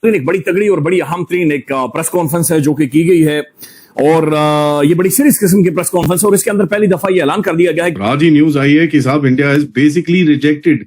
एक बड़ी तगड़ी और बड़ी अहम तरीन एक प्रेस कॉन्फ्रेंस है जो कि की गई है और ये बड़ी सीरियस किस्म की प्रेस कॉन्फ्रेंस है और इसके अंदर पहली दफा ये ऐलान कर दिया गया है। आज ही न्यूज आई है कि साहब India has basically rejected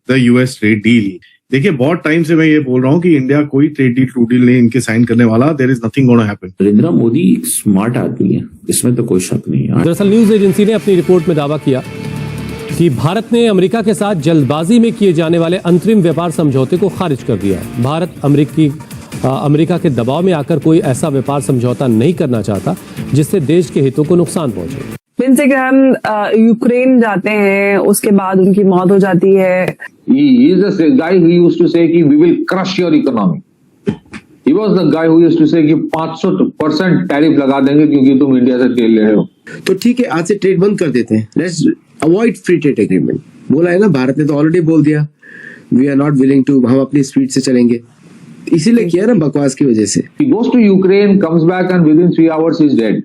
the US trade deal. देखिए बहुत टाइम से मैं ये बोल रहा हूँ कि इंडिया कोई ट्रेड डील ट्रू डील नहीं इनके साइन करने वाला। There is nothing gonna happen. Narendra Modi smart आदमी है, इसमें तो कोई शक नहीं है। दरअसल न्यूज एजेंसी ने अपनी रिपोर्ट में दावा किया कि भारत ने अमेरिका के साथ जल्दबाजी में किए जाने वाले अंतरिम व्यापार समझौते को खारिज कर दिया है। भारत अमेरिका के दबाव में आकर कोई ऐसा व्यापार समझौता नहीं करना चाहता जिससे देश के हितों को नुकसान पहुंचे। जिनसे कि हम यूक्रेन जाते हैं, उसके बाद उनकी मौत हो जाती है। He is the guy who used to say कि we will crush your economy. He was the guy who used to say कि 500% टैरिफ लगा देंगे क्योंकि तुम इंडिया से तेल ले रहे हो। तो ठीक है, आज से ट्रेड बंद कर देते हैं। Let's avoid free trade agreement. बोला है ना, भारत ने तो ऑलरेडी बोल दिया we are not willing to, हम अपनी स्पीड से चलेंगे। इसीलिए किया ना, बकवास की वजह से। He goes to Ukraine, comes back and within 3 hours he is dead.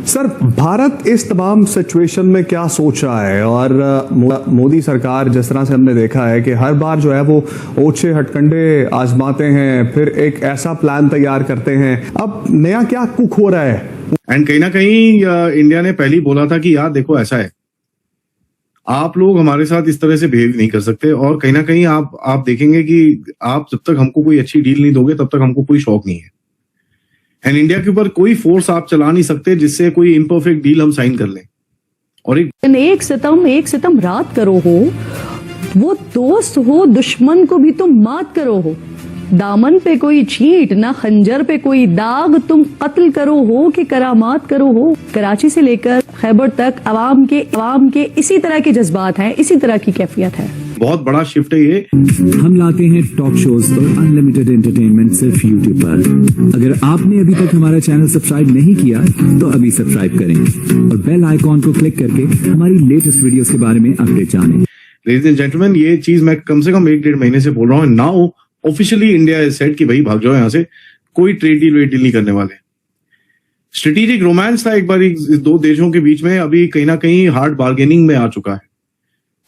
Sir, Bharat इस तमाम सिचुएशन में क्या सोच रहा है? और मोदी सरकार जिस तरह से हमने देखा है कि हर बार जो है वो ओछे हटकंडे आजमाते हैं, फिर एक ऐसा प्लान तैयार करते हैं। अब नया क्या कुक हो रहा है? एंड कहीं ना कहीं इंडिया ने पहले बोला था कि यार देखो ऐसा है, आप लोग हमारे साथ इस तरह से बिहेव नहीं कर सकते और कहीं ना कहीं आप देखेंगे कि आप जब तक हमको कोई अच्छी डील नहीं दोगे तब तक हमको कोई शौक नहीं है। एंड इंडिया के ऊपर कोई फोर्स आप चला नहीं सकते जिससे कोई इम्परफेक्ट डील हम साइन कर लें। और एक सितम रात करो हो, वो दोस्त हो, दुश्मन को भी तुम मात करो हो। दामन पे कोई छींट ना खंजर पे कोई दाग, तुम कत्ल करो हो कि करामात करो हो। कराची से लेकर खैबर तक अवाम के इसी तरह के जज्बात हैं, इसी तरह की कैफियत है। बहुत बड़ा शिफ्ट है ये। हम लाते हैं टॉप शोज और अनलिमिटेड एंटरटेनमेंट सिर्फ यूट्यूब पर। अगर आपने अभी तक हमारा चैनल सब्सक्राइब नहीं किया तो अभी सब्सक्राइब करें और बेल आइकॉन को क्लिक करके हमारी लेटेस्ट वीडियोस के बारे में अपडेट जानें। लेडीज एंड जेंटलमैन, ये चीज मैं कम से कम 1-1.5 महीने से बोल रहा हूँ। Now officially India has said कि भाई भाग जाओ यहाँ से, कोई ट्रेड डील नहीं करने वाले। स्ट्रेटेजिक रोमांस था एक बार इस दो देशों के बीच में, अभी कहीं ना कहीं हार्ड बार्गेनिंग में आ चुका है।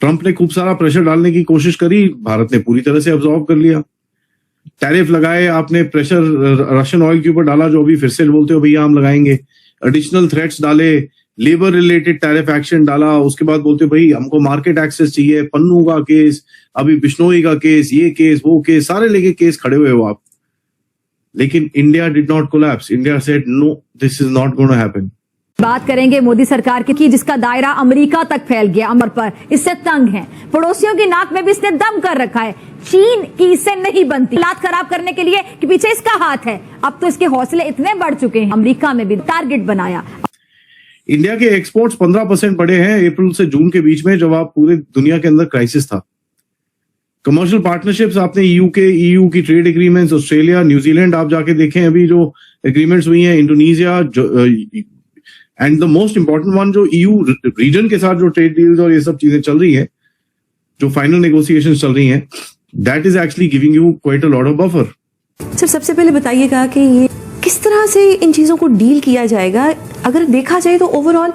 ट्रंप ने खूब सारा प्रेशर डालने की कोशिश करी, भारत ने पूरी तरह से अब्सॉर्ब कर लिया। टैरिफ लगाए आपने, प्रेशर रशियन ऑयल के ऊपर डाला जो अभी फिर से बोलते हो भैया हम लगाएंगे। एडिशनल थ्रेट्स डाले, लेबर रिलेटेड टैरिफ एक्शन डाला, उसके बाद बोलते भाई हमको मार्केट एक्सेस चाहिए, पन्नू का केस, अभी बिश्नोई का केस, ये केस वो केस, सारे लेके केस खड़े हुए हो आप। लेकिन India did not collapse. India said no, this is not gonna happen. बात करेंगे मोदी सरकार की जिसका दायरा अमेरिका तक फैल गया, अमर पर इससे तंग है, पड़ोसियों की नाक में भी इसने दम कर रखा है। चीन की इससे नहीं बनती, हालात खराब करने के लिए कि पीछे इसका हाथ है। अब तो इसके हौसले इतने बढ़ चुके हैं, अमेरिका में भी टारगेट बनाया। इंडिया के एक्सपोर्ट्स 15% बढ़े हैं अप्रैल से जून के बीच में, जब आप पूरे दुनिया के अंदर क्राइसिस था। कमर्शियल पार्टनरशिप्स आपने ईयू की ट्रेड एग्रीमेंट्स, ऑस्ट्रेलिया, न्यूजीलैंड आप जाके देखें अभी जो एग्रीमेंट्स हुई हैं, Indonesia, and the most important one जो ईयू रीजन के साथ जो ट्रेड डील्स और ये सब चीजें चल रही हैं, जो फाइनल नेगोशिएशंस चल रही हैं, that is actually giving you quite a lot of buffer. Sir, सबसे पहले बताइएगा कि ये किस तरह से इन चीजों को डील किया जाएगा? अगर देखा जाए तो ओवरऑल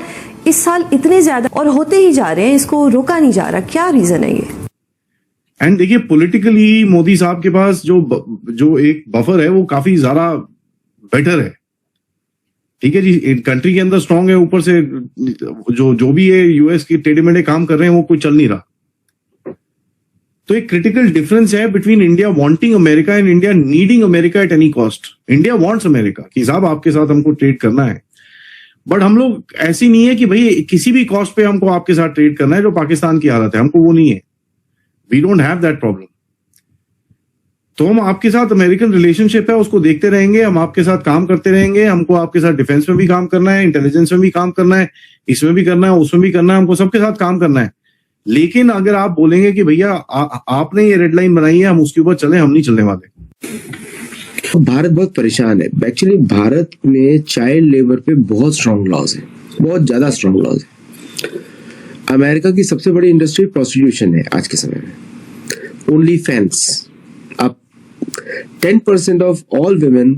इस साल इतने ज्यादा और होते ही जा रहे हैं, इसको रोका नहीं जा रहा, क्या रीजन है ये? एंड देखिए पॉलिटिकली मोदी साहब के पास जो एक बफर है वो काफी ज्यादा बेटर है। ठीक है जी, कंट्री के अंदर स्ट्रांग है, ऊपर से जो भी है यूएस की टेढ़े-मेढ़े काम कर रहे हैं वो कोई चल नहीं रहा। तो एक क्रिटिकल डिफरेंस है between India wanting America and India needing America at any cost. India wants America कि साहब आपके साथ हमको ट्रेड करना है, बट हम लोग ऐसी नहीं है कि भाई किसी भी कॉस्ट पे हमको आपके साथ ट्रेड करना है जो पाकिस्तान की हालत है, हमको वो नहीं है। We don't have that problem. तो हम आपके साथ अमेरिकन रिलेशनशिप है उसको देखते रहेंगे, हम आपके साथ काम करते रहेंगे। हमको आपके साथ डिफेंस में भी काम करना है, इंटेलिजेंस में भी काम करना है, इसमें भी करना है, उसमें भी करना है, हमको सबके साथ काम करना है। लेकिन अगर आप बोलेंगे कि भैया आपने ये रेड लाइन बनाई है, हम उसके ऊपर चले, हम नहीं चलने वाले। भारत बहुत परेशान है। एक्चुअली भारत में चाइल्ड लेबर पे बहुत स्ट्रॉन्ग लॉज है, बहुत ज्यादा स्ट्रॉन्ग लॉज है। अमेरिका की सबसे बड़ी इंडस्ट्री प्रोस्टिट्यूशन है आज के समय में। ओनली फैंस, आप 10% of all women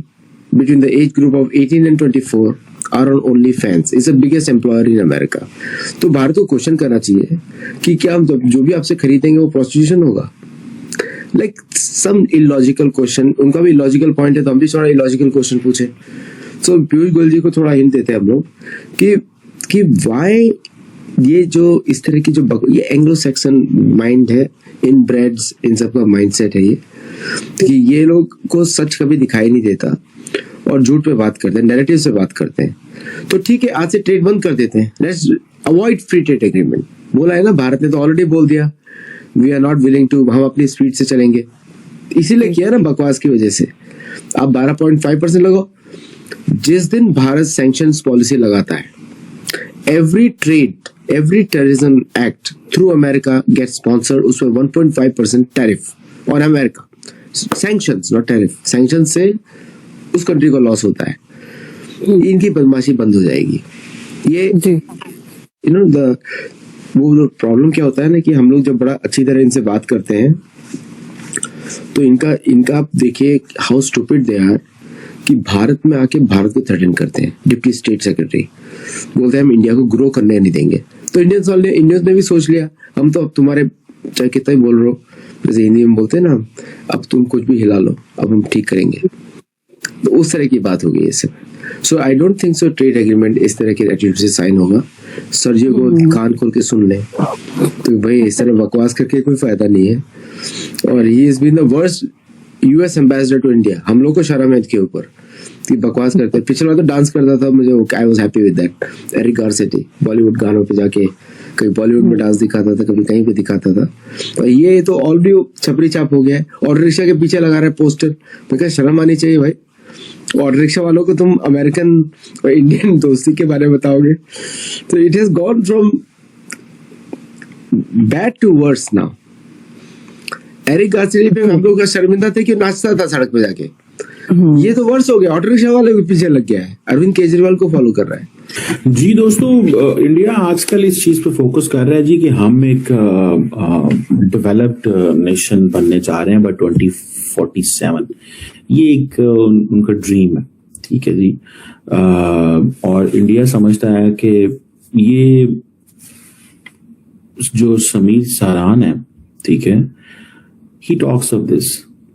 between the age group of 18 and 24 are on OnlyFans. It's the biggest employer in America. तो भारत को क्वेश्चन करना चाहिए कि क्या हम जो भी आपसे खरीदेंगे वो प्रोस्टिट्यूशन होगा? लाइक सम इलॉजिकल क्वेश्चन, उनका भी इलॉजिकल पॉइंट है तो हम भी थोड़ा इलॉजिकल क्वेश्चन पूछे। सो पीयूष गोयल जी को थोड़ा हिंट देते हैं हम लोग कि व्हाई ये जो इस तरह की जो ये एंग्लो सेक्शन माइंड है, इन ब्रेड्स, इन सबका माइंडसेट है ये, कि ये लोग को सच कभी दिखाई नहीं देता और झूठ पे बात करते हैं, नैरेटिव से बात करते हैं। तो ठीक है, आज से ट्रेड बंद कर देते हैं, let's avoid free trade agreement. बोला है ना, भारत ने तो ऑलरेडी बोल दिया we are not willing to, हम अपनी स्पीड से चलेंगे, इसीलिए किया ना बकवास की वजह से। आप 12.5% लगाओ। जिस दिन भारत सैंक्शंस पॉलिसी लगाता है, every terrorism act through America get sponsored, उसमें 1.5% tariff on America, sanctions not tariff, sanction से उस कंट्री को लॉस होता है। इनकी बदमाशी बंद हो जाएगी। ये यू नो वो प्रॉब्लम क्या होता है ना कि हम लोग जब बड़ा अच्छी तरह इनसे बात करते हैं तो इनका आप देखिए हाउ स्टूपिड दे आर, कि भारत में आके भारत को थ्रेटन करते हैं। डिप्टी स्टेट सेक्रेटरी बोलते हैं हम इंडिया को ग्रो करने नहीं देंगे। तो इंडियंस ने भी सोच लिया हम तो अब तुम्हारे चाहे कितना ही बोल रहे हो, जैसे हिंदी में बोलते हैं ना, अब तुम कुछ भी हिला लो, अब हम ठीक करेंगे। तो उस तरह की बात होगी ये सब। So I don't think so trade agreement इस तरह के एटीट्यूड से साइन होगा। सर्जियो को कान खोल के सुन ले, तो भाई इस तरह बकवास करके कोई फायदा नहीं है। और he is been the worst US ambassador to India. हम लोग को शर्म है इसके ऊपर कि बकवास करते हैं। पिछले बार तो डांस करता था, मुझे I was happy with that. Eric Garcetti Bollywood गानों पे जाके कभी बॉलीवुड में डांस दिखाता था, कभी कहीं पे दिखाता था। और ये तो ऑलरेडी छपरी चाप हो गया है। ऑटो रिक्शा के पीछे लगा रहा है पोस्टर। मैं क्या शर्म आनी चाहिए भाई। ऑटो रिक्शा वालों को तुम अमेरिकन और इंडियन दोस्ती के बारे में बताओगे। तो it has gone from bad to worse now. Eric Garcetti पे हम लोग का शर्मिंदा थे कि नाचता था सड़क पे जाके, ये तो वर्ष हो गया, ऑटो रिक्शा वाले के पीछे लग गया है, अरविंद केजरीवाल को फॉलो कर रहा है। जी दोस्तों, इंडिया आजकल इस चीज पे फोकस कर रहा है जी कि हम एक डेवलप्ड नेशन बनने जा रहे हैं बाय 2047। ये एक उनका ड्रीम है, ठीक है जी। और इंडिया समझता है कि ये जो समीर सरान है, ठीक है, he talks of this.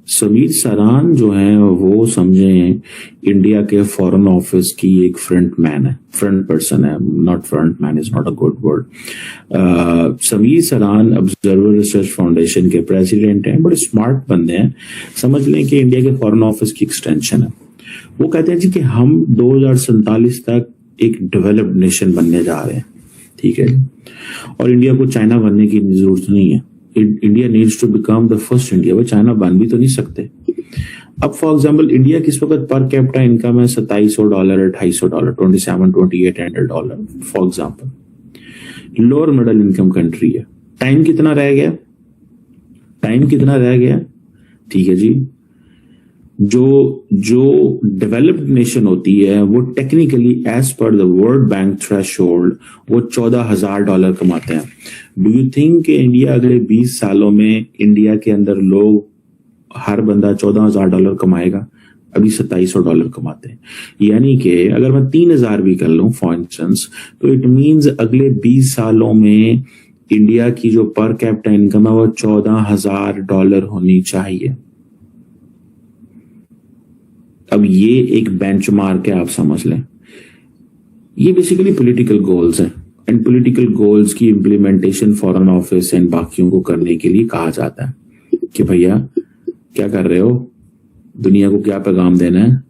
Sameer सरान जो है वो समझे इंडिया के फॉरेन ऑफिस की एक फ्रंट मैन है, फ्रंट पर्सन है, not front man is not a good word. Sameer सरान ऑब्जर्वर रिसर्च फाउंडेशन के प्रेसिडेंट हैं, बड़े स्मार्ट बंदे हैं, समझ लें कि इंडिया के फॉरेन ऑफिस की एक्सटेंशन है। वो कहते हैं जी कि हम 2047 तक एक डेवलप्ड नेशन बनने जा रहे हैं, ठीक है, और इंडिया को चाइना बनने की जरूरत नहीं है। India needs to become the first India. वो चाइना बन भी तो नहीं सकते। अब फॉर एग्जांपल इंडिया किस वक्त पर कैपिटा इनकम है $2700, $2800, $2700-$2800 for example. Lower middle income country है। टाइम कितना रह गया, ठीक है जी। जो डेवलप्ड नेशन होती है वो technically as per the world bank threshold वो $14,000 कमाते हैं। डू यू थिंक कि इंडिया अगले 20 सालों में इंडिया के अंदर लोग हर बंदा $14,000 कमाएगा? अभी $2700 कमाते हैं। यानी कि अगर मैं 3,000 भी कर लूं फॉर इंस्टेंस, तो इट मींस अगले 20 सालों में इंडिया की जो पर कैपिटा इनकम है वो $14,000 होनी चाहिए। अब ये एक बेंचमार्क है, आप समझ लें। ये बेसिकली पॉलिटिकल गोल्स हैं, एंड पॉलिटिकल गोल्स की इंप्लीमेंटेशन फॉरेन ऑफिस एंड बाकियों को करने के लिए कहा जाता है कि भैया क्या कर रहे हो, दुनिया को क्या पैगाम देना है,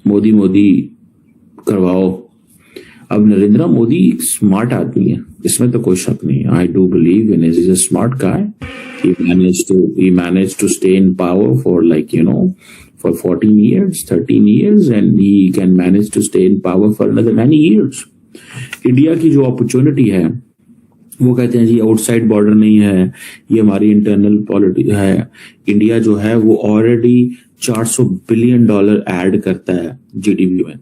मोदी करवाओ। अब नरेंद्र मोदी एक स्मार्ट आदमी है, इसमें तो कोई शक नहीं है। I do believe in is a smart guy. He managed to stay in power for for 14 years, 13 years, and he can manage to stay in power for another many years. India की जो opportunity है वो कहते हैं जी outside border नहीं है, ये हमारी इंटरनल पॉलिटिक्स है। इंडिया जो है वो ऑलरेडी $400 बिलियन ऐड करता है जीडीपी में।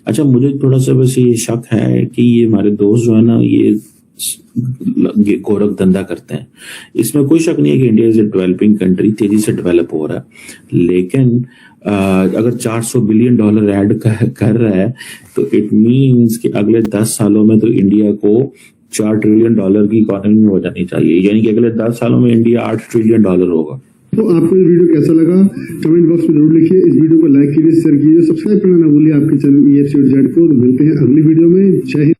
अच्छा, मुझे थोड़ा सा वैसे ये शक है कि ये हमारे दोस्त जो है ना ये गोरख धंधा करते हैं। इसमें कोई शक नहीं है कि India is a developing country, तेजी से डेवलप हो रहा है। लेकिन अगर $400 बिलियन ऐड कर रहा है तो इट मींस कि अगले 10 सालों में तो इंडिया को $4 ट्रिलियन की इकोनॉमी हो जानी चाहिए, यानी कि अगले 10 सालों में इंडिया $8 ट्रिलियन होगा। तो आपको ये वीडियो कैसा लगा कमेंट बॉक्स में जरूर लिखिए। इस वीडियो को लाइक कीजिए, शेयर कीजिए, सब्सक्राइब करना ना भूलिए आपके चैनल EFC और जेड को। मिलते हैं अगली वीडियो में। जय हिंद।